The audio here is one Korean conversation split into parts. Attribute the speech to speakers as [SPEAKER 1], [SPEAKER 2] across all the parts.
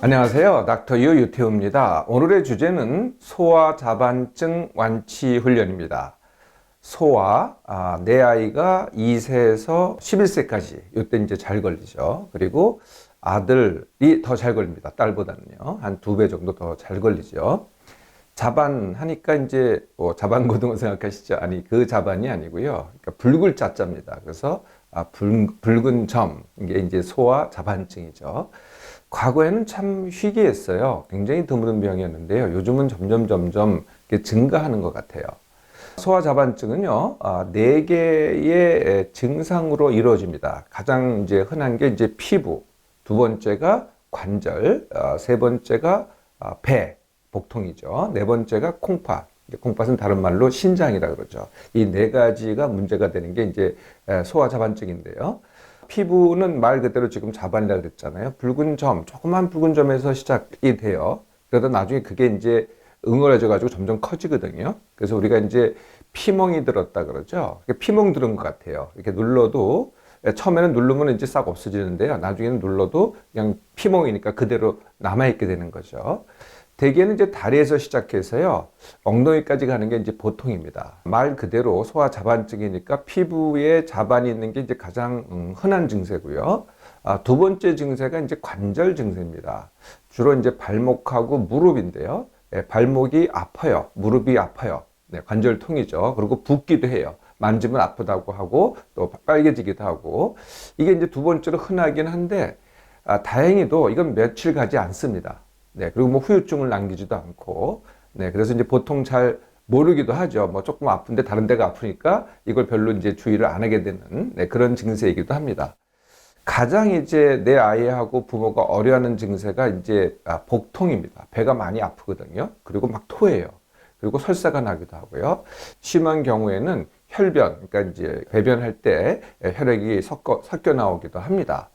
[SPEAKER 1] 안녕하세요. 닥터 유 유태우입니다. 오늘의 주제는 소아자반증 완치 훈련입니다. 내 아이가 2세에서 11세까지 이때 이제 잘 걸리죠. 그리고 아들이 더 잘 걸립니다. 딸보다는요. 한 2배 정도 더 잘 걸리죠. 자반 하니까 이제 자반고등어 생각하시죠? 아니, 그 자반이 아니고요. 그러니까 붉을 자자입니다. 그래서 붉은 점, 이게 이제 소아 자반증이죠. 과거에는 참 희귀했어요. 굉장히 드문 병이었는데요. 요즘은 점점 증가하는 것 같아요. 소아자반증은요, 4개의 증상으로 이루어집니다. 가장 이제 흔한 게 이제 피부, 두 번째가 관절, 세 번째가 배, 복통이죠. 네 번째가 콩팥. 콩팥은 다른 말로 신장이라 그러죠. 이 4가지가 문제가 되는 게 이제 소아자반증인데요. 피부는 말 그대로 지금 자반이라고 그랬잖아요. 붉은 점, 조그만 붉은 점에서 시작이 돼요. 그러다 나중에 그게 이제 응어려져 가지고 점점 커지거든요. 그래서 우리가 이제 피멍이 들었다 그러죠. 피멍 들은 것 같아요. 이렇게 눌러도 처음에는 누르면 이제 싹 없어지는데요. 나중에는 눌러도 그냥 피멍이니까 그대로 남아있게 되는 거죠. 대개는 이제 다리에서 시작해서요, 엉덩이까지 가는 게 이제 보통입니다. 말 그대로 소아자반증이니까 피부에 자반이 있는 게 이제 가장 흔한 증세고요. 두 번째 증세가 이제 관절 증세입니다. 주로 이제 발목하고 무릎인데요. 발목이 아파요. 무릎이 아파요. 네, 관절통이죠. 그리고 붓기도 해요. 만지면 아프다고 하고 또 빨개지기도 하고. 이게 이제 두 번째로 흔하긴 한데, 다행히도 이건 며칠 가지 않습니다. 네, 그리고 뭐 후유증을 남기지도 않고, 네, 그래서 이제 보통 잘 모르기도 하죠. 뭐 조금 아픈데 다른 데가 아프니까 이걸 별로 이제 주의를 안 하게 되는, 네, 그런 증세이기도 합니다. 가장 이제 내 아이하고 부모가 어려워하는 증세가 이제 복통입니다. 배가 많이 아프거든요. 그리고 막 토해요. 그리고 설사가 나기도 하고요. 심한 경우에는 혈변, 그러니까 이제 배변할 때 혈액이 섞여 나오기도 합니다.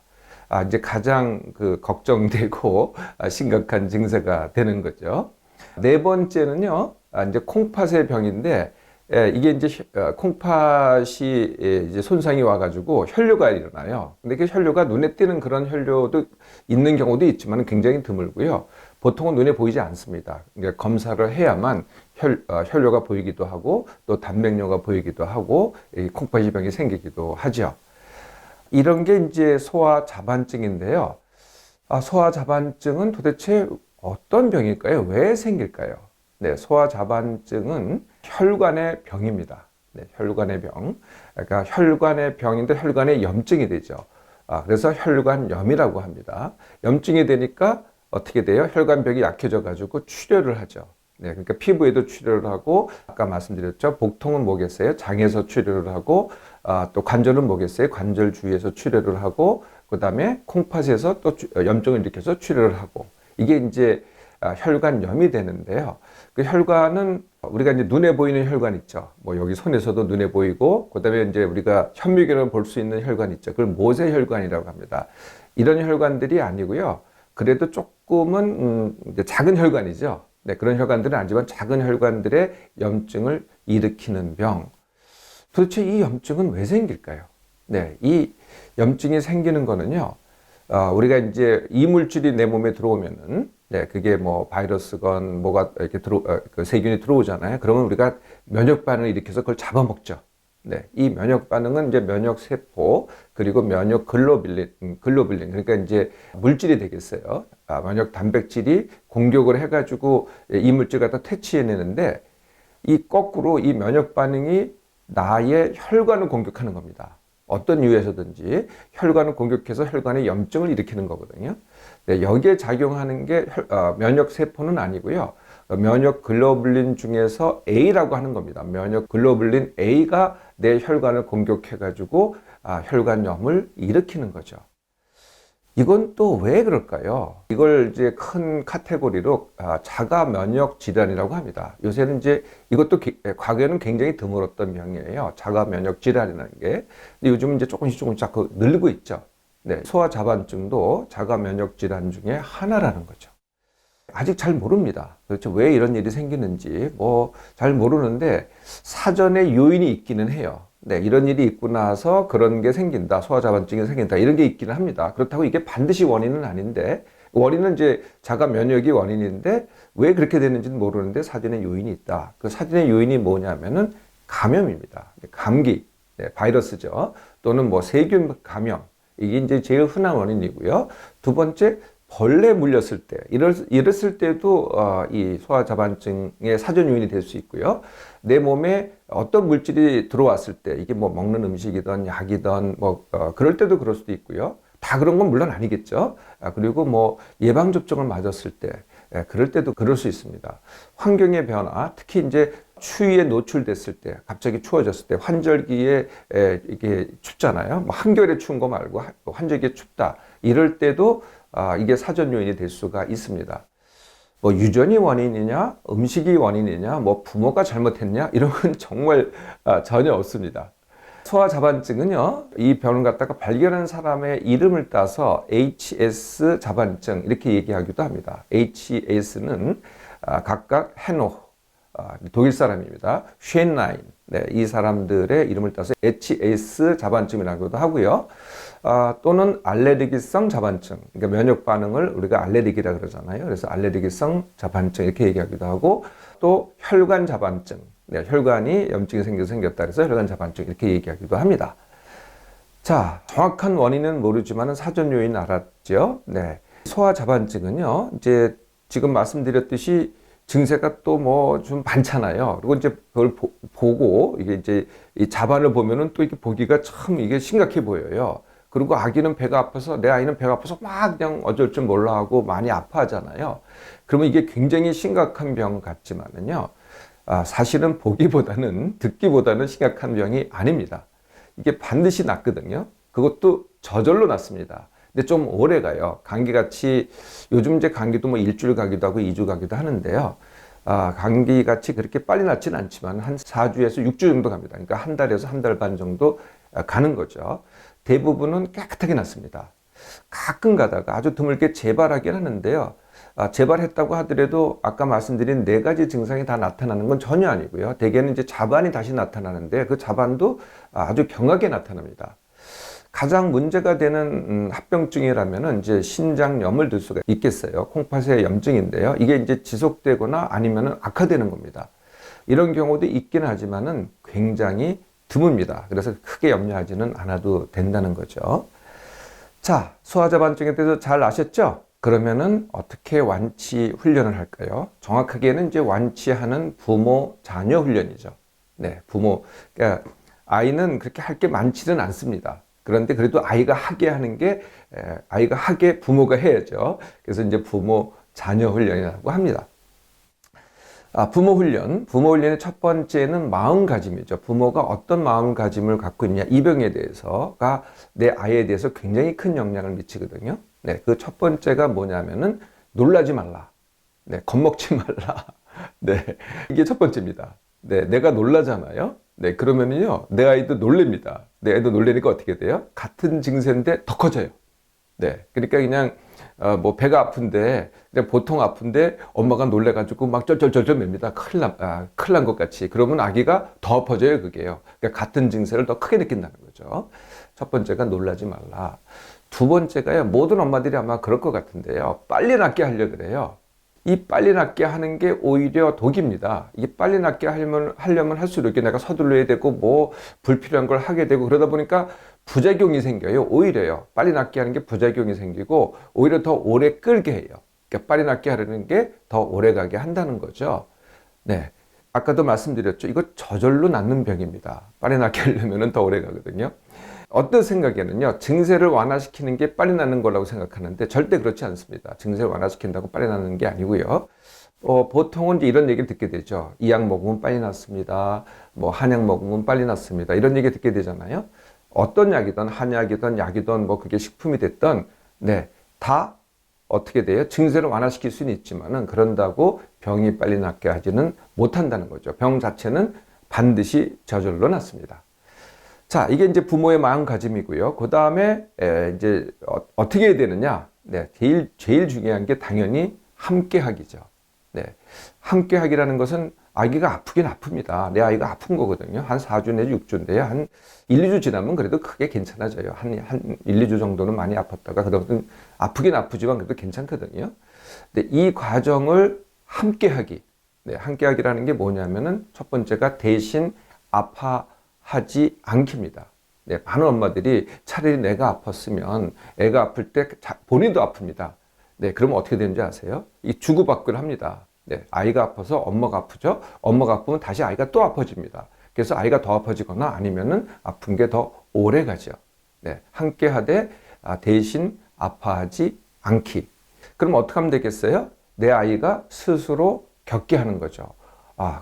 [SPEAKER 1] 이제 가장 걱정되고 심각한 증세가 되는 거죠. 네 번째는요, 이제 콩팥의 병인데, 이게 이제 콩팥이 이제 손상이 와가지고 혈뇨가 일어나요. 근데 그 혈뇨가 눈에 띄는 그런 혈뇨도 있는 경우도 있지만 굉장히 드물고요. 보통은 눈에 보이지 않습니다. 그러니까 검사를 해야만 혈뇨가 보이기도 하고 또 단백뇨가 보이기도 하고 이 콩팥이 병이 생기기도 하죠. 이런 게 이제 소아자반증인데요. 소아자반증은 도대체 어떤 병일까요? 왜 생길까요? 네, 소아자반증은 혈관의 병입니다. 네, 혈관의 병. 그러니까 혈관의 병인데 혈관의 염증이 되죠. 그래서 혈관염이라고 합니다. 염증이 되니까 어떻게 돼요? 혈관벽이 약해져 가지고 출혈을 하죠. 네, 그러니까 피부에도 출혈을 하고, 아까 말씀드렸죠. 복통은 뭐겠어요? 장에서 출혈을 하고, 또 관절은 뭐겠어요? 관절 주위에서 출혈을 하고, 그 다음에 콩팥에서 또 염증을 일으켜서 출혈을 하고, 이게 이제 혈관염이 되는데요. 그 혈관은 우리가 이제 눈에 보이는 혈관 있죠. 뭐 여기 손에서도 눈에 보이고, 그 다음에 이제 우리가 현미경을 볼 수 있는 혈관 있죠. 그걸 모세혈관이라고 합니다. 이런 혈관들이 아니고요. 그래도 조금은 이제 작은 혈관이죠. 네, 그런 혈관들은 아니지만 작은 혈관들의 염증을 일으키는 병. 도대체 이 염증은 왜 생길까요? 네, 이 염증이 생기는 거는요, 우리가 이제 이물질이 내 몸에 들어오면은, 네, 그게 뭐 바이러스건 뭐가 이렇게 그 세균이 들어오잖아요. 그러면 우리가 면역 반응을 일으켜서 그걸 잡아먹죠. 네, 이 면역 반응은 이제 면역 세포 그리고 면역 글로불린 그러니까 이제 물질이 되겠어요. 면역 단백질이 공격을 해가지고 이물질 갖다 퇴치해내는데, 이 거꾸로 이 면역 반응이 나의 혈관을 공격하는 겁니다. 어떤 이유에서든지 혈관을 공격해서 혈관에 염증을 일으키는 거거든요. 네, 여기에 작용하는 게 면역 세포는 아니고요. 면역 글로불린 중에서 A라고 하는 겁니다. 면역 글로불린 A가 내 혈관을 공격해가지고 혈관염을 일으키는 거죠. 이건 또 왜 그럴까요? 이걸 이제 큰 카테고리로 자가 면역 질환이라고 합니다. 요새는 이제 이것도 과거에는 굉장히 드물었던 병이에요. 자가 면역 질환이라는 게. 근데 요즘은 이제 조금씩 자꾸 늘고 있죠. 네, 소아자반증도 자가 면역 질환 중에 하나라는 거죠. 아직 잘 모릅니다. 도대체 왜 이런 일이 생기는지 뭐 잘 모르는데 사전에 요인이 있기는 해요. 네, 이런 일이 있고 나서 그런 게 생긴다, 소아자반증이 생긴다, 이런 게 있기는 합니다. 그렇다고 이게 반드시 원인은 아닌데 원인은 이제 자가 면역이 원인인데 왜 그렇게 되는지는 모르는데 사전에 요인이 있다. 그 사전의 요인이 뭐냐면은 감염입니다. 감기, 네, 바이러스죠. 또는 뭐 세균 감염. 이게 이제 제일 흔한 원인이고요. 두 번째, 벌레 물렸을 때, 이랬을 때도 이 소아자반증의 사전 요인이 될 수 있고요. 내 몸에 어떤 물질이 들어왔을 때, 이게 뭐 먹는 음식이든 약이든 뭐 그럴 때도 그럴 수도 있고요. 다 그런 건 물론 아니겠죠. 그리고 뭐 예방접종을 맞았을 때, 그럴 때도 그럴 수 있습니다. 환경의 변화, 특히 이제 추위에 노출됐을 때, 갑자기 추워졌을 때, 환절기에 이게 춥잖아요. 뭐 한겨울에 추운 거 말고 환절기에 춥다. 이럴 때도 이게 사전 요인이 될 수가 있습니다. 뭐 유전이 원인이냐, 음식이 원인이냐, 뭐 부모가 잘못했냐, 이런 건 정말 전혀 없습니다. 소아자반증은요, 이 병을 갖다가 발견한 사람의 이름을 따서 HS 자반증 이렇게 얘기하기도 합니다. HS는 각각 헤노, 독일 사람입니다. 쉔라인, 네, 이 사람들의 이름을 따서 HS 자반증이라고도 하고요. 또는 알레르기성 자반증, 그러니까 면역 반응을 우리가 알레르기라 그러잖아요. 그래서 알레르기성 자반증 이렇게 얘기하기도 하고, 또 혈관 자반증, 네, 혈관이 염증이 생겼다 그래서 혈관 자반증 이렇게 얘기하기도 합니다. 자, 정확한 원인은 모르지만 사전 요인 알았죠? 네, 소아 자반증은요, 이제 지금 말씀드렸듯이 증세가 또 뭐 좀 많잖아요. 그리고 이제 그걸 보고 이게 이제 이 자반을 보면은 또 이렇게 보기가 참 이게 심각해 보여요. 그리고 아기는 배가 아파서 내 아이는 배가 아파서 막 그냥 어쩔 줄 몰라 하고 많이 아파하잖아요. 그러면 이게 굉장히 심각한 병 같지만은요. 사실은 보기보다는 듣기보다는 심각한 병이 아닙니다. 이게 반드시 낫거든요. 그것도 저절로 낫습니다. 근데 좀 오래 가요. 감기같이 요즘 이제 감기도 뭐 일주일 가기도 하고 2주 가기도 하는데요. 감기같이 그렇게 빨리 낫지는 않지만 한 4주에서 6주 정도 갑니다. 그러니까 한 달에서 한 달 반 정도 가는 거죠. 대부분은 깨끗하게 낫습니다. 가끔 가다가 아주 드물게 재발하긴 하는데요. 재발했다고 하더라도 아까 말씀드린 4가지 증상이 다 나타나는 건 전혀 아니고요. 대개는 이제 자반이 다시 나타나는데 그 자반도 아주 경하게 나타납니다. 가장 문제가 되는 합병증이라면은 이제 신장염을 들 수가 있겠어요. 콩팥의 염증인데요. 이게 이제 지속되거나 아니면은 악화되는 겁니다. 이런 경우도 있긴 하지만은 굉장히 드뭅니다. 그래서 크게 염려하지는 않아도 된다는 거죠. 자, 소아자반증에 대해서 잘 아셨죠? 그러면은 어떻게 완치 훈련을 할까요? 정확하게는 이제 완치하는 부모 자녀 훈련이죠. 네, 부모. 그러니까 아이는 그렇게 할 게 많지는 않습니다. 그런데 그래도 아이가 하게 하는 게 아이가 하게 부모가 해야죠. 그래서 이제 부모 자녀 훈련이라고 합니다. 부모 훈련의 첫 번째는 마음가짐이죠. 부모가 어떤 마음가짐을 갖고 있냐, 이 병에 대해서가 내 아이에 대해서 굉장히 큰 영향을 미치거든요. 네, 그 첫 번째가 뭐냐면은 놀라지 말라. 네, 겁먹지 말라. 네, 이게 첫 번째입니다. 네, 내가 놀라잖아요. 네, 그러면은요, 내 아이도 놀랍니다. 내 아이도 놀라니까 어떻게 돼요? 같은 증세인데 더 커져요. 네, 그러니까 그냥 뭐 배가 아픈데 그냥 보통 아픈데 엄마가 놀래가지고 막 쩔쩔쩔쩔 맵니다. 큰일 난 것 같이. 그러면 아기가 더 아파져요, 그게요. 그러니까 같은 증세를 더 크게 느낀다는 거죠. 첫 번째가 놀라지 말라. 두 번째가요, 모든 엄마들이 아마 그럴 것 같은데요, 빨리 낫게 하려고 그래요. 이 빨리 낫게 하는 게 오히려 독입니다. 이게 빨리 낫게 하려면 할수록 이렇게 내가 서둘러야 되고 뭐 불필요한 걸 하게 되고 그러다 보니까 부작용이 생겨요. 오히려요. 빨리 낫게 하는 게 부작용이 생기고 오히려 더 오래 끌게 해요. 그러니까 빨리 낫게 하려는 게 더 오래 가게 한다는 거죠. 네. 아까도 말씀드렸죠. 이거 저절로 낫는 병입니다. 빨리 낫게 하려면 더 오래 가거든요. 어떤 생각에는요, 증세를 완화시키는 게 빨리 낫는 거라고 생각하는데 절대 그렇지 않습니다. 증세를 완화시킨다고 빨리 낫는 게 아니고요. 보통은 이제 이런 얘기를 듣게 되죠. 이 약 먹으면 빨리 낫습니다. 뭐 한약 먹으면 빨리 낫습니다. 이런 얘기 듣게 되잖아요. 어떤 약이든 한약이든 약이든 뭐 그게 식품이 됐든 네, 다 어떻게 돼요? 증세를 완화시킬 수는 있지만은 그런다고 병이 빨리 낫게 하지는 못한다는 거죠. 병 자체는 반드시 저절로 낫습니다. 자, 이게 이제 부모의 마음가짐이고요. 그 다음에 이제 어떻게 해야 되느냐? 네, 제일 중요한 게 당연히 함께하기죠. 네, 함께하기라는 것은 아기가 아프긴 아픕니다. 내 아이가 아픈 거거든요. 한 4주 내지 6주인데요. 한 1, 2주 지나면 그래도 크게 괜찮아져요. 한 1, 2주 정도는 많이 아팠다가 그다음부터는 아프긴 아프지만 그래도 괜찮거든요. 근데 이 과정을 함께 하기. 네, 함께 하기라는 게 뭐냐면은 첫 번째가 대신 아파하지 않기입니다. 네, 많은 엄마들이 차라리 내가 아팠으면 애가 아플 때 본인도 아픕니다. 네, 그러면 어떻게 되는지 아세요? 이 주고받기를 합니다. 네, 아이가 아파서 엄마가 아프죠? 엄마가 아프면 다시 아이가 또 아파집니다. 그래서 아이가 더 아파지거나 아니면은 아픈 게 더 오래 가죠. 네, 함께 하되 대신 아파하지 않기. 그럼 어떻게 하면 되겠어요? 내 아이가 스스로 겪게 하는 거죠.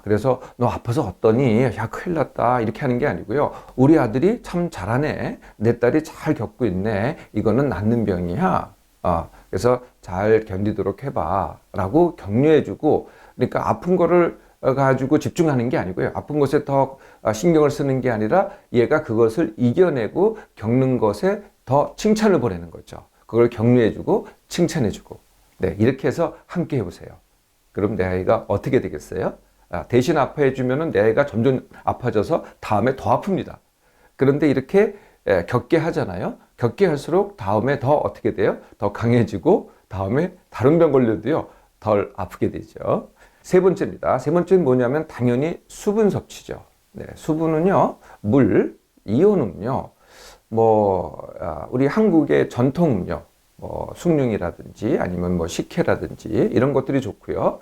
[SPEAKER 1] 그래서 너 아파서 어떠니? 야, 큰일 났다. 이렇게 하는 게 아니고요. 우리 아들이 참 잘하네. 내 딸이 잘 겪고 있네. 이거는 낫는 병이야. 그래서 잘 견디도록 해봐. 라고 격려해주고, 그러니까 아픈 거를 가지고 집중하는 게 아니고요. 아픈 것에 더 신경을 쓰는 게 아니라 얘가 그것을 이겨내고 겪는 것에 더 칭찬을 보내는 거죠. 그걸 격려해주고 칭찬해주고. 네, 이렇게 해서 함께 해보세요. 그럼 내 아이가 어떻게 되겠어요? 대신 아파해주면 내 아이가 점점 아파져서 다음에 더 아픕니다. 그런데 이렇게 겪게 하잖아요. 겪게 할수록 다음에 더 어떻게 돼요? 더 강해지고 다음에 다른 병 걸려도요, 덜 아프게 되죠. 세 번째입니다. 세 번째는 뭐냐면 당연히 수분 섭취죠. 네, 수분은요, 물, 이온 음료, 우리 한국의 전통 음료, 숭늉이라든지 아니면 식혜라든지 이런 것들이 좋고요.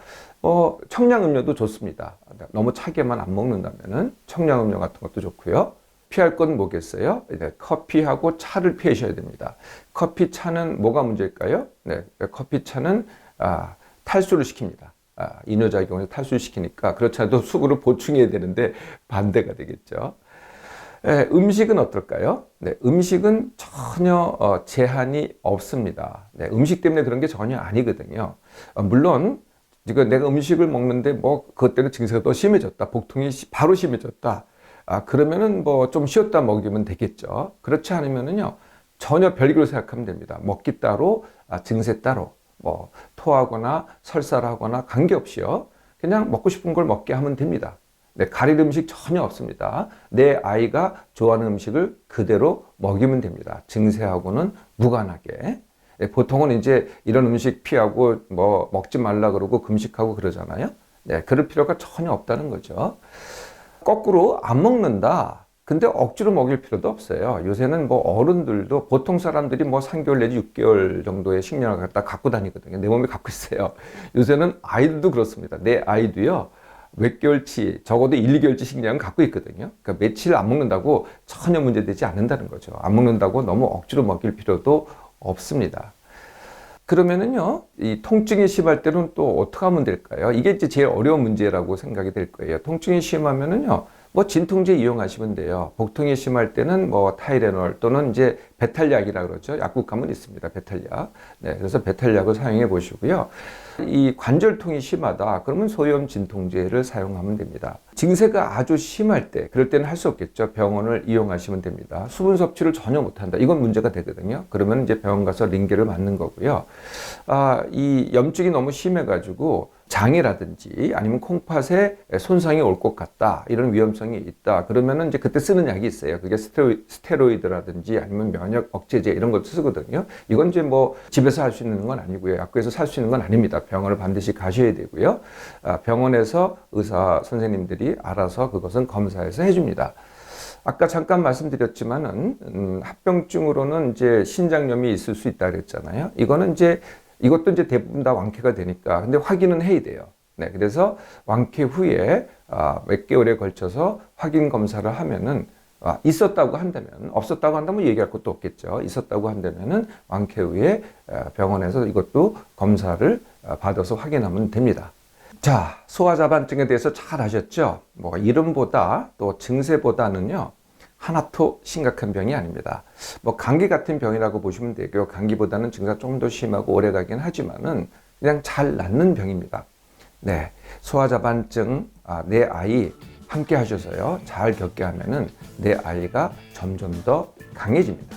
[SPEAKER 1] 청량음료도 좋습니다. 너무 차게만 안 먹는다면은 청량음료 같은 것도 좋고요. 피할 건 뭐겠어요? 커피하고 차를 피하셔야 됩니다. 커피, 차는 뭐가 문제일까요? 네, 커피, 차는 탈수를 시킵니다. 이뇨작용에서 탈수를 시키니까 그렇지 않아도 수분을 보충해야 되는데 반대가 되겠죠. 음식은 어떨까요? 네, 음식은 전혀 제한이 없습니다. 네, 음식 때문에 그런 게 전혀 아니거든요. 물론 지금 내가 음식을 먹는데 그것 때문에 증세가 더 심해졌다. 복통이 바로 심해졌다. 그러면은 좀 쉬었다 먹이면 되겠죠. 그렇지 않으면은요, 전혀 별개로 생각하면 됩니다. 먹기 따로, 증세 따로, 토하거나 설사를 하거나 관계없이요. 그냥 먹고 싶은 걸 먹게 하면 됩니다. 네, 가릴 음식 전혀 없습니다. 내 아이가 좋아하는 음식을 그대로 먹이면 됩니다. 증세하고는 무관하게. 네, 보통은 이제 이런 음식 피하고 먹지 말라 그러고 금식하고 그러잖아요. 네, 그럴 필요가 전혀 없다는 거죠. 거꾸로 안 먹는다. 근데 억지로 먹일 필요도 없어요. 요새는 어른들도 보통 사람들이 3개월 내지 6개월 정도의 식량을 갖고 다니거든요. 내 몸에 갖고 있어요. 요새는 아이들도 그렇습니다. 내 아이도요, 몇 개월치, 적어도 1, 2개월치 식량을 갖고 있거든요. 그러니까 며칠 안 먹는다고 전혀 문제되지 않는다는 거죠. 안 먹는다고 너무 억지로 먹일 필요도 없습니다. 그러면은요, 이 통증이 심할 때는 또 어떻게 하면 될까요? 이게 이제 제일 어려운 문제라고 생각이 될 거예요. 통증이 심하면은요, 진통제 이용하시면 돼요. 복통이 심할 때는 타이레놀 또는 이제 배탈약이라 그러죠. 약국 가면 있습니다. 배탈약. 네, 그래서 배탈약을 사용해 보시고요. 이 관절통이 심하다. 그러면 소염 진통제를 사용하면 됩니다. 증세가 아주 심할 때, 그럴 때는 할 수 없겠죠. 병원을 이용하시면 됩니다. 수분 섭취를 전혀 못한다. 이건 문제가 되거든요. 그러면 이제 병원 가서 링겔을 맞는 거고요. 이 염증이 너무 심해가지고 장이라든지 아니면 콩팥에 손상이 올 것 같다. 이런 위험성이 있다. 그러면은 이제 그때 쓰는 약이 있어요. 그게 스테로이드라든지 아니면 면역 억제제 이런 걸 쓰거든요. 이건 이제 집에서 할 수 있는 건 아니고요. 약국에서 살 수 있는 건 아닙니다. 병원을 반드시 가셔야 되고요. 병원에서 의사 선생님들이 알아서 그것은 검사해서 해줍니다. 아까 잠깐 말씀드렸지만은 합병증으로는 이제 신장염이 있을 수 있다 그랬잖아요. 이것도 이제 대부분 다 완쾌가 되니까 근데 확인은 해야 돼요. 네, 그래서 완쾌 후에 몇 개월에 걸쳐서 확인 검사를 하면은 있었다고 한다면, 없었다고 한다면 얘기할 것도 없겠죠. 있었다고 한다면은 완쾌 후에 병원에서 이것도 검사를 받아서 확인하면 됩니다. 자, 소화자반증에 대해서 잘 아셨죠? 이름보다 또 증세보다는요, 하나도 심각한 병이 아닙니다. 감기 같은 병이라고 보시면 되고요. 감기보다는 증세가 좀 더 심하고 오래 가긴 하지만은 그냥 잘 낫는 병입니다. 네, 소화자반증 내 아이 함께 하셔서요, 잘 겪게 하면은 내 아이가 점점 더 강해집니다.